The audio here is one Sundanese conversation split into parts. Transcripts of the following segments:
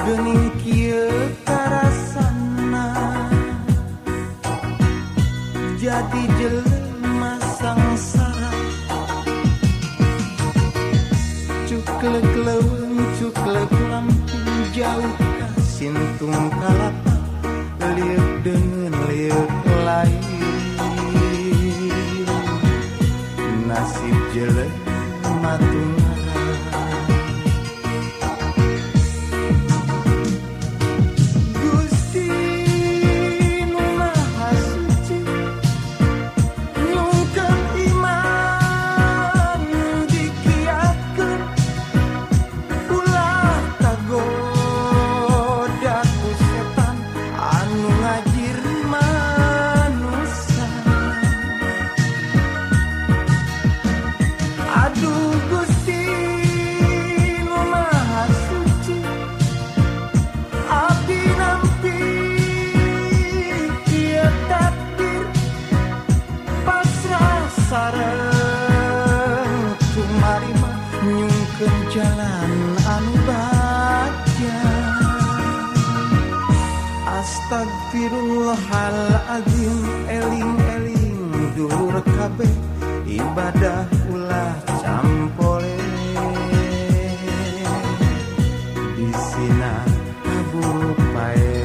Gening kieu karasana jadi jelema sangsara. Cuklek leuweung cuklek lamping jauh ka sintung kalapa liuk dengan liuk lain. Nasib jelema tungara Gusti nu Maha Suci nyungkeun iman dikiatkeun ulah kagoda ku setan anu ngajir manusia. Aduh Gusti nu Maha Suci, abdi nampi ieu takdir pasrah sareng cumarima nyungkeun jalan anu bagja. Astagfirullahaladzim, eling-eling dulur kabeh ibadah ulah campole bisina kabur pae.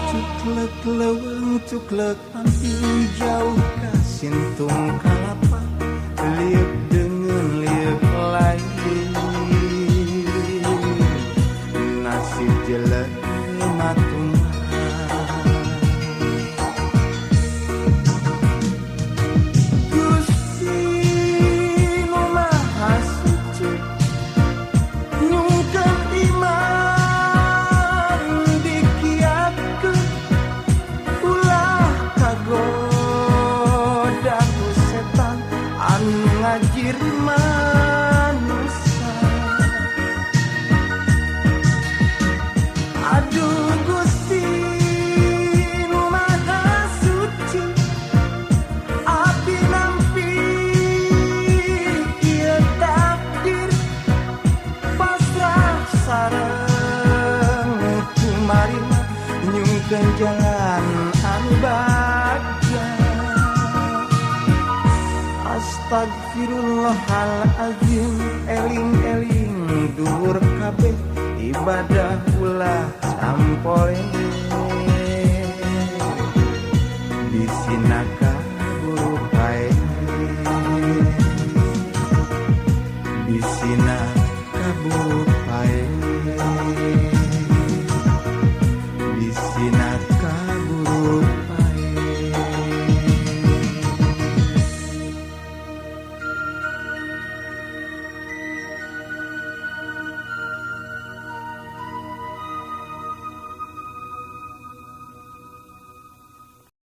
Cuklek leuweung cuklek lamping jauh ka sintung kalapa liuk dengan liuk lain. Nasib jelema tungara Gusti nu Maha Suci nyungkeun iman dikiatkeun ulah kagoda ku setan anu ngajir manusia. Aduh Gusti nu Maha Suci, abdi nampi ieu takdir pasrah sareng kumarima nyungkeun jalan anu bagja. Astagfirullahaladzim, eling-eling dulur kabeh ibadah ulah campole bisina